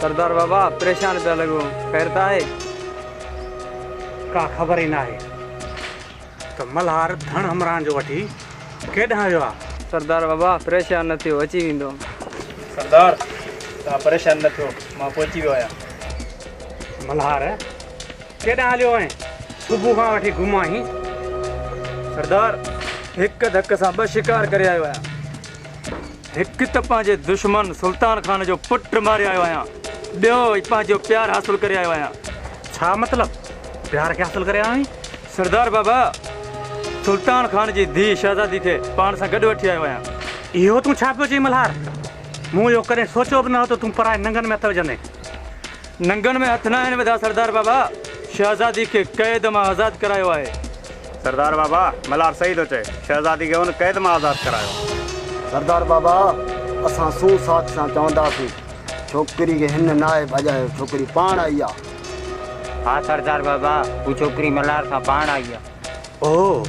सरदार बाबा परेशान पिया लगो करता है का खबर ही ना है। तो मल्हार धन हमरान जो वठी केॾांहुं वियो आहे? सरदार बाबा परेशान न थियो अची वेंदो। सरदार तव्हां परेशान न थियो, मां पहुची वियो आहियां। मल्हार केॾांहुं हलियो आहीं? सुबुह खां वठी घुमां ही। सरदार हिकु धक सां ॿ शिकार करे आयो आहियां। हिकु त पंहिंजे दुश्मन सुल्तान खान जो पुटु मारे आयो आहियां, ॿियो पंहिंजो प्यारु हासिलु करे आयो आहियां। छा मतिलब प्यार खे हासिलु करे आयो आहीं? सरदार बाबा सुल्तान खान जी धीउ शहज़ादी खे पाण सां गॾु वठी आयो आहियां। इहो तूं छा पियो चई मल्हार? मूं इहो कॾहिं सोचियो बि न हो त तूं पराए नंगनि में हथ विझंदे। नंगनि में हथ न आहिनि विधा सरदार बाबा, शहज़ादी खे क़ैद मां आज़ादु करायो आहे। सरदार बाबा मल्हार सही थो चए, शहज़ादी खे हुन क़ैद मां आज़ादु करायो। सरदार बाबा असां सू साथ सां चवंदासीं छोकिरी खे हिन नाहे भॼायो, छोकिरी पाण आई आहे। हाँ सरदार बाबा वो छोकरी मल्हार सां पाण आई आहे। ओ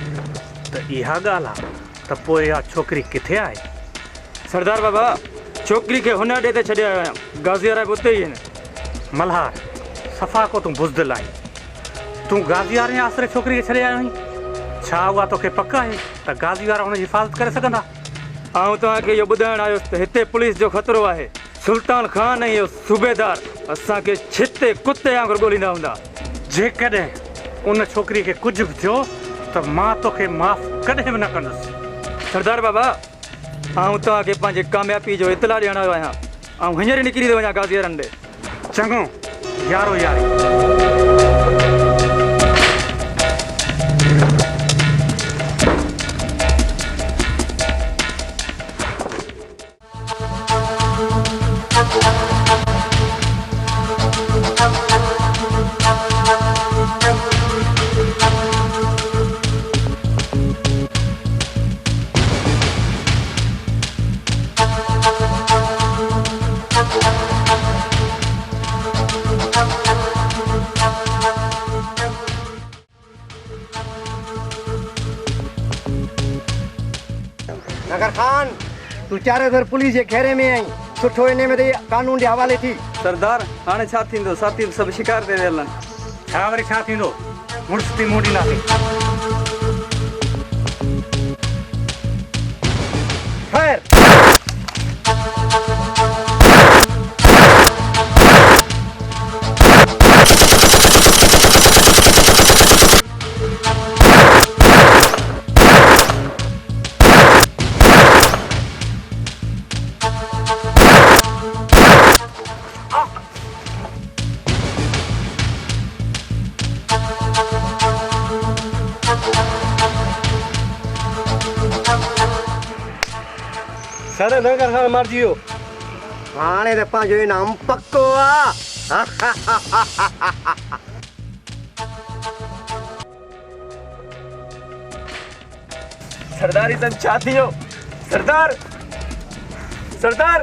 त इहा ॻाल्हि आहे। त पोइ इहा छोकिरी किथे आहे? सरदार बाबा छोकिरी खे हुन अॾे ते छॾे आयो आहियां, गाज़ियारा बि उते ई आहिनि। मल्हार सफ़ा को तूं बुज़दिल आहीं। तूं गाज़ी वारे आसिरे छोकिरी खे छॾे आयो आहीं। छा उहा तोखे पक आहे त गाज़ी वारा हुनजी हिफ़ाज़त करे सघंदा? आउं तव्हांखे इहो ॿुधाइणु आयुसि त हिते पुलिस जो ख़तरो आहे। सुल्तान खान ऐं इहो सूबेदार असांखे छिते कुते वांगुरु ॻोल्हींदा हूंदा। जेकॾहिं उन छोकिरी खे कुझु बि थियो त मां तोखे माफ़ु कॾहिं बि न कंदुसि। सरदार बाबा आउं तव्हांखे पंहिंजे कामयाबी जो इतला ॾियणु आयो आहियां। ऐं हींअर निकिरी थो वञा गाज़ीअरनि ॾे। चङो यारो यारी। नगर खान तूं चारे दर पुलिस जे घेरे में आई, सुठो इन में त कानून जे हवाले थी। सरदार हाणे छा थींदो? साथी सभु शिकार ते वियल आहिनि। छा वरी छा थींदो? मुड़ुस थी मूं ॾींदासीं। ख़ैर सारे नगर खान मार जियो। हाणे त पंहिंजो इनाम पक्को आहे। सरदार ही सब छा थियो? सरदार सरदार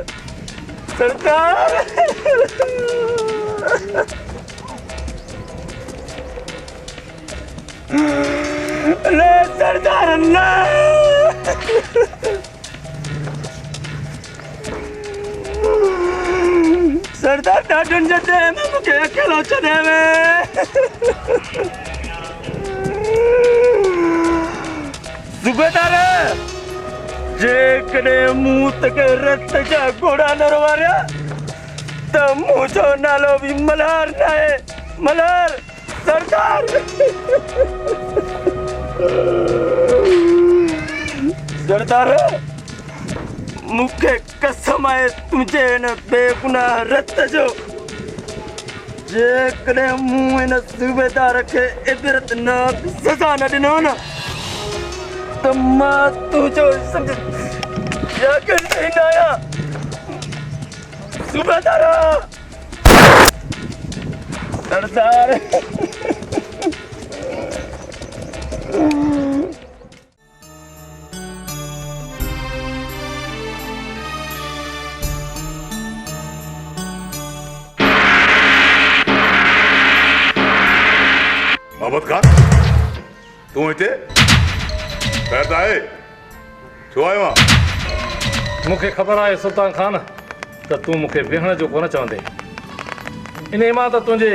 सरदार ले सरदार ना सरदार ॾाढुनि जे ॾे में मूंखे अकेलो छॾे में। सूबेदार जेकॾहिं मूं तोखे रत जा घोड़ा न रवारिया त मुंहिंजो नालो बि मल्हार न आहे। मल्हार सरदार सरदार मूंखे कसम आहे तुंहिंजे हिन बेगुनाह रत जो। जेकॾहिं मूं हिन सूबेदार खे इबरतनाक सज़ा न ॾिनो न त मां तुंहिंजो जागिर न आहियां। सूबेदार सरदार मोहम्मद खान तू हिते ख़ैर त आहे? छो आयो आहे? मूंखे ख़बर आहे सुल्तान खान त तूं मूंखे विहण जो कोन चवंदे। इन मां त तुंहिंजे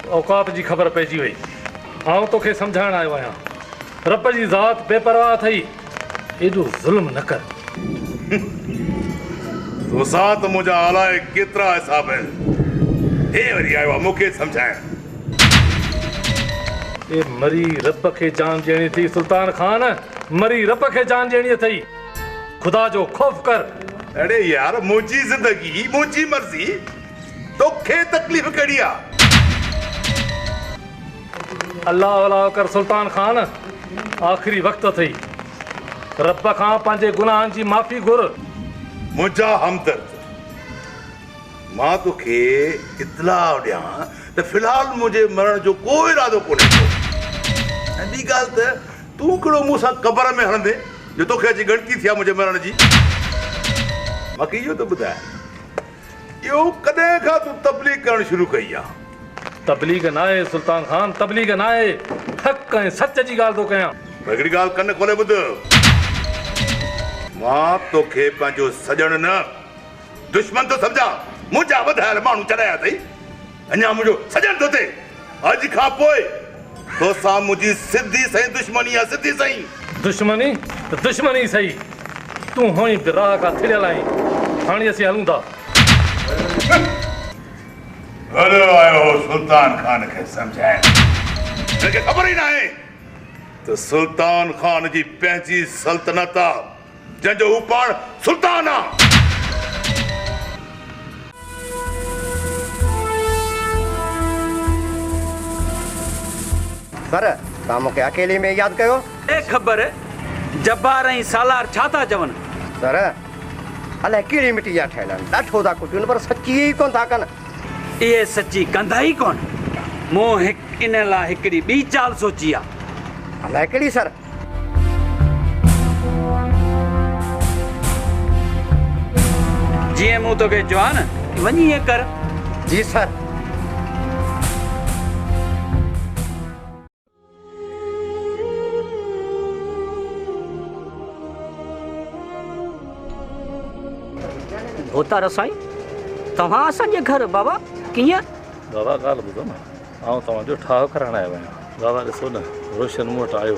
औकात जी ख़बर पइजी वई। आउं तोखे सम्झाइण आयो आहियां, रब जी ज़ात बेपरवाह अथई, एॾो ज़ुल्म न कर। तोसां त मुंहिंजा अलाए केतिरा हिसाब आहिनि, हे वरी आयो आहे मूंखे सम्झाइण। ए मरी रब खे जान ॾियणी थी सुल्तान खान, मरी रब खे जान ॾियणी अथई। खुदा जो ख़ौफ़ कर। अरे यार मुंहिंजी ज़िंदगी मुंहिंजी मर्ज़ी, तोखे तकलीफ़ कहिड़ी आहे? अल्लाह अल्लाह कर सुल्तान खान, आख़िरी वक़्तु अथई, रब खां पंहिंजे गुनाहनि जी माफ़ी घुर। मुंहिंजा हमदर्द, मां तोखे इतलाह ॾियां त फ़िलहाल मुंहिंजे मरण जो को इरादो कोन्हे को। ऐं ॿी ॻाल्हि त तूं कहिड़ो मूंसां क़बर में हणंदे जो तोखे अची ॻणती थी आहे मुंहिंजे मरण जी। मूंखे इहो त ॿुधाए, इहो कॾहिं खां तूं तबलीग करणु शुरू कई आहे? तबलीग न आहे सुल्तान खान, तबलीग न आहे, हक़ ऐं सच जी ॻाल्हि थो कयां। हिकिड़ी ॻाल्हि कन खोले ॿुध, मां तोखे पंहिंजो सॼण न दुश्मन थो सम्झां। मुंहिंजा वधायल माण्हू चढ़ाया अथई, अञा मुंहिंजो सॼण थो थिए। अॼु खां पोइ तोसां मुंहिंजी सिधी सही दुश्मनी आहे, सिधी सही दुश्मनी त दुश्मनी सही। तूं हुई बि राह खां थिरियल आहीं, हाणे असीं हलूं था। हलो आयो हो सुल्तान खान खे सम्झाइण, हिनखे ख़बर ई न आहे त सुल्तान खान जी पंहिंजी सल्तनत आहे, जंहिंजो हू पाण सुल्तान आहे। सर तव्हां मूंखे अकेले में यादि कयो? ए ख़बर जब्बार ऐं सालार छा था चवनि? सर अलाए कहिड़ी मिटी जा ठहियल आहिनि, ॾाढो था कुटनि पर सची ई कोन था कनि। इहे सची कंदा ई कोन। मूं इन लाइ हिकिड़ी ॿी चाल सोची आहे। अलाए कहिड़ी सर? जीअं मूं तोखे चवां न, वञी ईअं कर। जी सर। भोतार साईं, तव्हां असांजे घर बाबा कीअं? बाबा ॻाल्हि ॿुधो न, आउं तव्हांजो ठाह कराइण आयो आहियां। बाबा ॾिसो न, रोशन मूं वटि आयो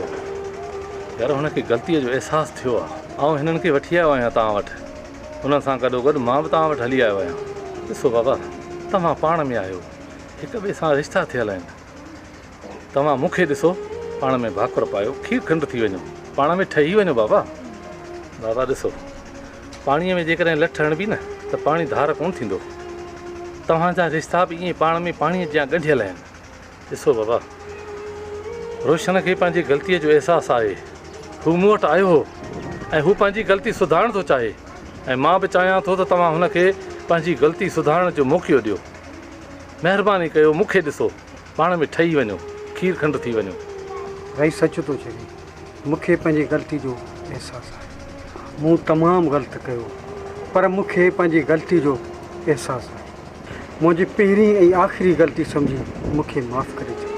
यार, हुनखे ग़लतीअ जो अहसासु थियो आहे। आउं हिननि खे वठी आयो आहियां तव्हां वटि, हुन सां गॾोगॾु मां बि तव्हां वटि हली आयो आहियां। ॾिसो बाबा, तव्हां पाण में आहियो, हिक ॿिए सां रिश्ता थियल आहिनि। तव्हां मूंखे ॾिसो, पाण में भाकुर पायो, खीर खंडु थी वञो, पाण में ठही वञो। बाबा बाबा ॾिसो, पाणीअ में जेकॾहिं लठ हणबी न त पाणी धार कोन थींदो। तव्हांजा रिश्ता बि ईअं पाण में पाणीअ जा ॻंढियल आहिनि। ॾिसो बाबा, रोशन खे पंहिंजी ग़लतीअ जो अहसासु आहे, हू मूं वटि आयो हो ऐं हू पंहिंजी ग़लती सुधारण थो चाहे, ऐं मां बि चाहियां थो त तव्हां हुनखे पंहिंजी ग़लती सुधारण जो मौक़ो ॾियो। महिरबानी कयो, मूंखे ॾिसो, पाण में ठही वञो, खीर खंडु थी वञो। भाई सच थो चए, मूंखे पंहिंजी ग़लती जो अहसासु आहे। मूं तमामु ग़लति कयो, पर मूंखे पंहिंजी ग़लती जो अहसासु आहे। मुंहिंजी पहिरीं ऐं आख़िरी ग़लती सम्झी मूंखे माफ़ु करे छॾियो।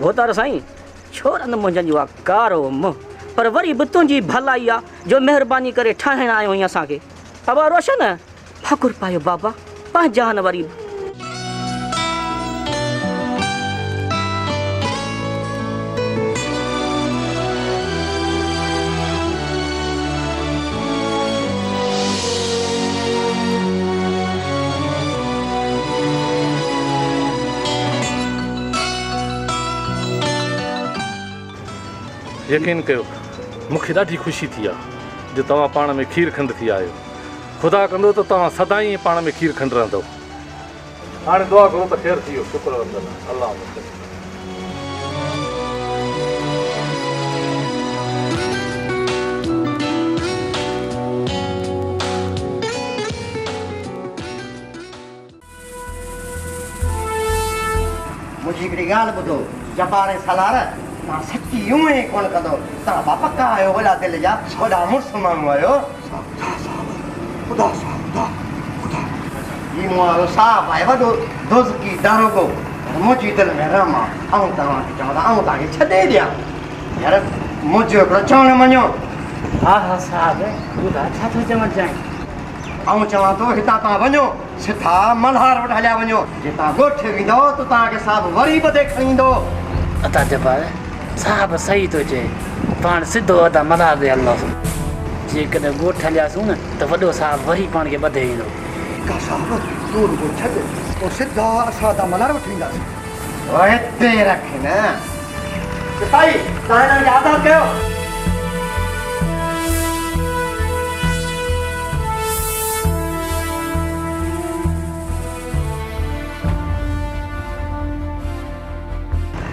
भोतार साईं, छोरनि मुंहिंजनि जो आहे कारो मुंहुं, पर वरी बि तुंहिंजी भलाई आहे जो महिरबानी करे ठाहिण आयो आहीं असांखे। बाबा रोशन, भाकुर पायो बाबा, पंहिंजान वरी बि। यकीन कयो, मूंखे ॾाढी ख़ुशी थी आहे जो तव्हां पाण में खीर खंडु थी आहियो। ख़ुदा कंदो त तव्हां सदाईं पाण में खीर खंडु रहंदव। हाणे दुआ करो त ख़ैरु थी वियो। शुक्र अल्लाह। मुंहिंजी हिकिड़ी ॻाल्हि ॿुधो, जबार सलार, तव्हां सची यूं ई कोन कंदो। तव्हां बापा का आहियो, वॾा दिलि जा, वॾा मुड़ुसु माण्हू आहियो। ही मूं वारो साहब आहे, वॾो दोज़की दारोगो। मुंहिंजी दिलि में रम आहे, ऐं तव्हांखे चवंदा ऐं तव्हांखे छॾे ॾियां। यार मुंहिंजो हिकिड़ो चवणु मञो। हा हा साहब, ॿुधा छा थो चवणु चाहीं? ऐं चवां थो हितां तव्हां वञो सिधा मल्हार वटि हलिया वञो जे तव्हां ॻोठ वेंदव त तव्हांखे साहिबु वरी बधे खणी ईंदो। अता जबार साहब सही थो चए पाण सिधो अदा मल्हार ते हलंदासीं जेकॾहिं ॻोठ हलियासीं न त वॾो साहब वरी पाण खे ॿधे ईंदो। का साहिबु तूं रुॻो छॾ पोइ सिधा असां तव्हां मल्हार वटि वेंदासीं। हिते रख न सिपाही तव्हां हिननि खे आज़ादु कयो।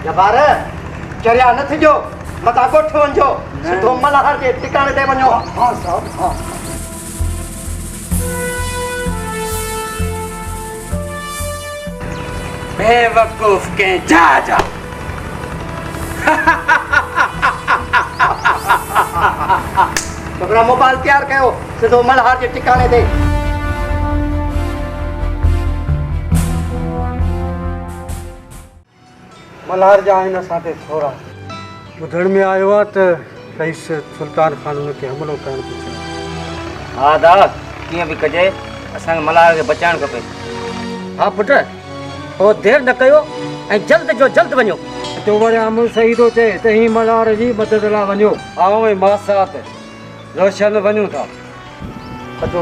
जबार चरिया न थिजो मथां ॻोठ वञो सिधो मल्हार जे टिकाणे ते वञो। हा साहब हा। बेवकूफ़ के जा जा छोकिरा मोबाइल तयारु कयो सिधो मल्हार जे टिकाणे ते। मल्हार जा आहिनि असांखे थोरा ॿुधण में आयो आहे त रईस सुल्तान खान हुन खे हमिलो करणु थो चाहे। हा दा कीअं बि कजे असांखे मल्हार खे बचाइणु खपे। हा पुट पोइ देरि न कयो ऐं जल्द जो जल्द वञो। तो वरी अमल सही थो चए त ही मल्हार जी मदद लाइ वञो। आऊं ऐं मां साथ रोशन वञूं था। अचो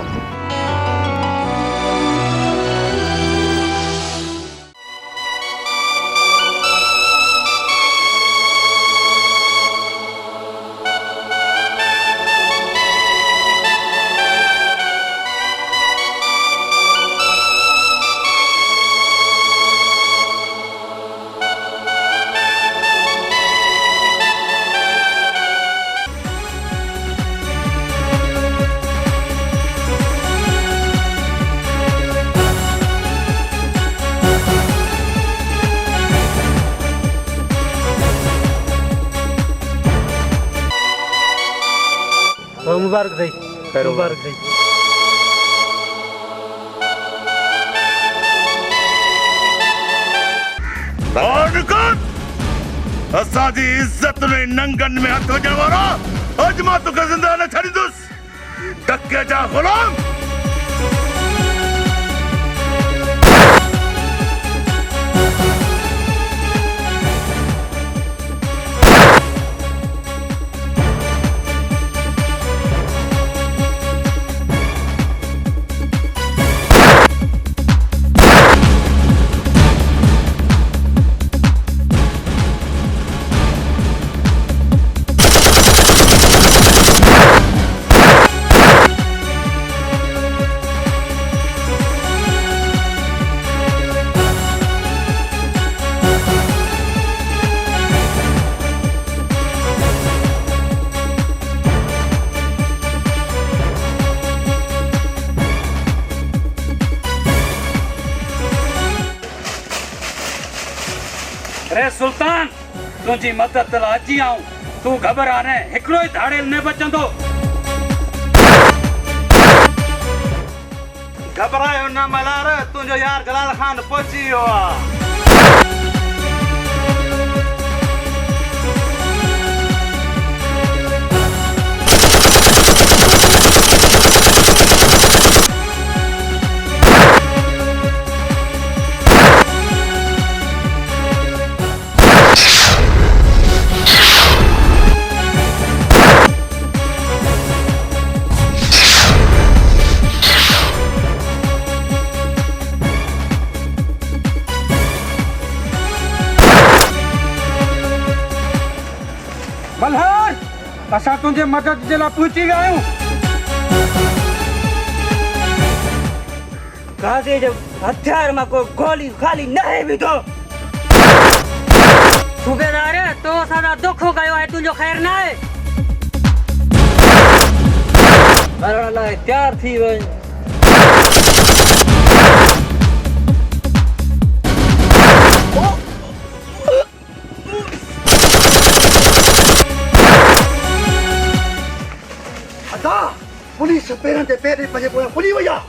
मुबारक दई मुबारक दई। असांजी इज़त में नंगन में हथ विझण वारा अॼु मां तोखे ज़िंदा न छॾींदुसि टके जा ग़ुलाम। रे सुल्तान तुझी मदद लाइ अची आऊं तू घबरा न हिकिड़ो ई धाड़ेल न बचंदो। घबरायो न मल्हार तुंहिंजो यार जलाल खान पहुची वियो आहे। मल्हार असां तुंहिंजे मदद जे लाइ पहुची विया आहियूं। गाज़े जो हथियार मां को गोली खाली न है विधो। सूबेदार तो सादा दुख कयो है तुंहिंजो ख़ैर न आहे। मरण लाइ तयार थी वञ। पुलिस पेरनि ते पेर पंहिंजे पोयां पुली वई आहे।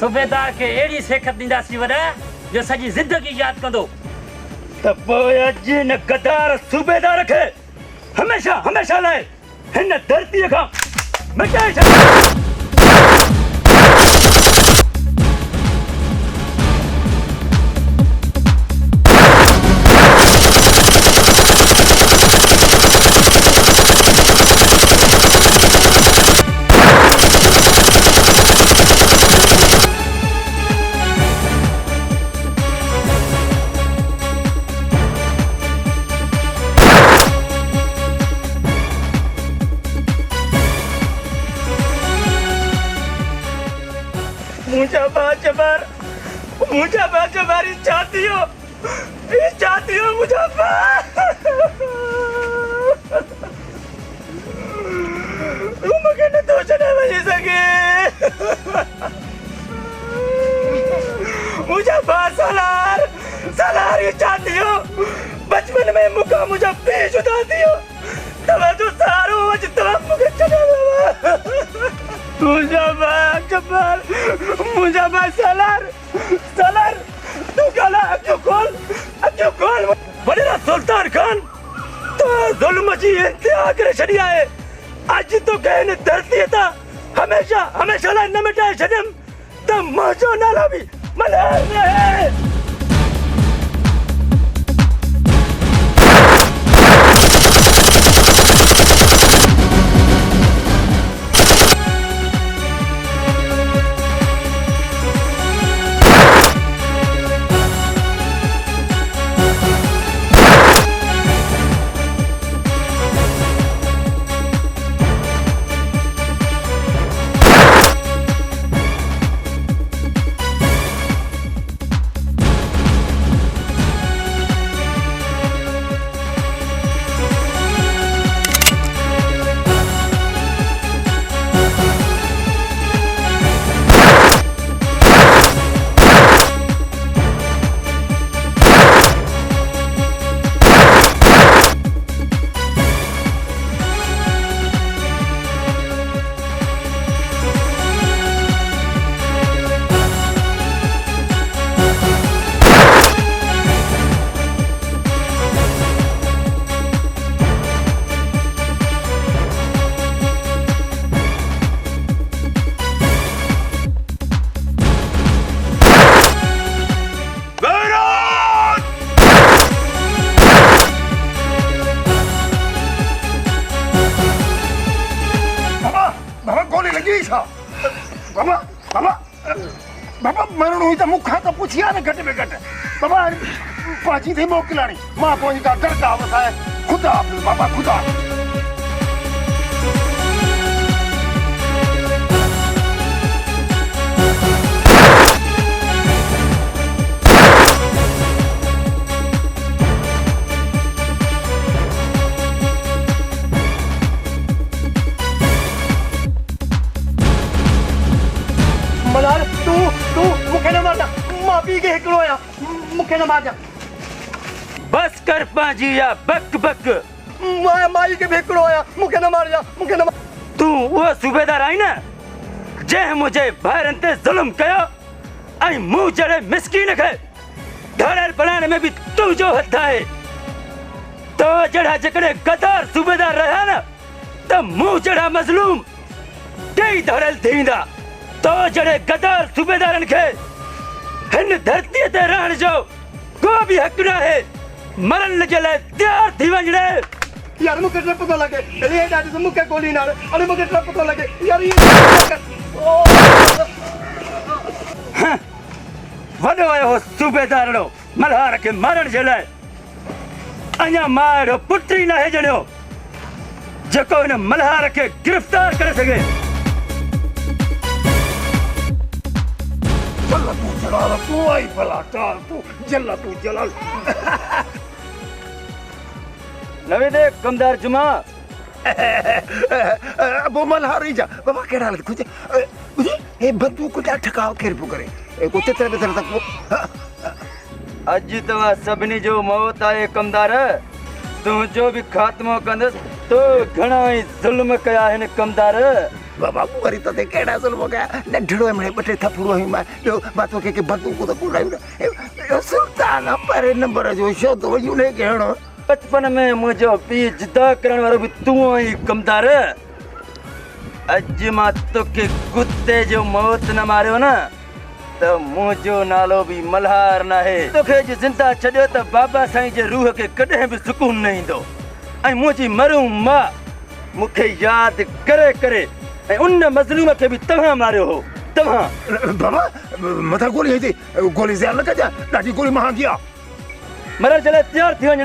सूबेदार खे अहिड़ी सेखत ॾींदासीं वॾा जो सॼी ज़िंदगी यादि कंदो त पोइ अॼु हिन गदार सूबेदार खे हमेशह हमेशह लाइ हिन धरतीअ खां मिटाए छॾ। मुजफ्फर जो मेरी चाहती हो मुजफ्फर मुझे न तो चले वही सके मुजफ्फर सलार ये चाहती हो बचपन में मुका मुझे पेश उठाती हो तब जो सारो आज तब मुझे चले मुजफ्फर सलार तू गला क्यों खोल बड़े सुल्तान खान तो जुल्म जी इंतहा करे छड़िया है आज तो कहने धरती था हमेशा ला न मिटाए छडम त मजो नाला भी मल्हार रहे बाबा मरण हुई तो मुखा तो पूछिया न घट में घट बाबा पाची थी मोकलानी मां पोई का दर्द आवसाए खुदा हाफिज बाबा खुदा मलार तू मुखे न मारना मां पी के हिकड़ो आया मुखे न मारना बस कर पाजिया बक माई के हिकड़ो आया मुखे न मार तू वो सूबेदार आई ना जे मुझे भारन ते जुल्म कयो आई मुंह चढ़े मिस्कीन खे धड़र बनाने में भी तू जो हथ है तो जड़ा जकड़े गदार सूबेदार रहा ना तो मुंह चढ़ा मजलूम कई धड़ल थींदा तो जड़े गदार सूबेदारन खे हिन धरती ते रहण जो को भी हक ना है मरण लगे लाइ तैयार थी वञणे यार मुखे न पतो लगे ये ॾाढी से मुखे गोली ना अरे मुखे न पतो लगे यार ये वॾो आयो हो सूबेदारड़ो मल्हार खे मारण जे लाइ अञा मां पुट ई न ॼणियो जेको हिन मल्हार खे गिरफ़्तार करे सघे तू आई भला तू जलाल नवे दे कमदार जुमा वो मल्हार ही जा बाबा केड़ा हालत कुछ ए बंदूक का ठकाव केर पो करे ए को तेरे तक अज तवा सभिनी जो मौत आए कमदार तू जो भी खात्मो कंदस तो घणा ही जुल्म कया हिन कमदार बाबा वरी तो ते केड़ा जुल्म कया नढड़ो में बटे थपड़ो ही मां जो बातो के बंदूक तो बुलायो ए सुल्तान पर नंबर जो शो तो वयो ने कहणो बचपन में मुझो पी जुदा करण वारो भी तू ही कमदार अज मां तोके कुत्ते जो मौत न मारियो ना तो मुझो नालो भी मल्हार ना है तोखे जो जिंदा छड़ियो तो बाबा साईं जे रूह के कदे भी सुकून नहीं दो आई मुझी मरूं मां मुखे याद करे करे ए उन मजलूम के भी तव्हां मारियो हो तव्हां बाबा मथा गोली है गोली ज़्यादा न कजा ॾाढी गोली मां गया मरण जे लाइ तैयार थी वञे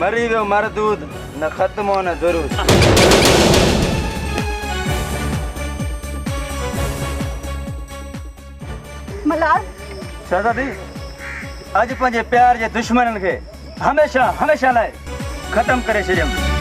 मरी वियो मरदूद न ख़त्म हो न दुरूद। मलार शहज़ादी अज पंहिंजे प्यार जे दुश्मननि खे हमेशा हमेशा लाइ ख़त्म करे छॾियमि।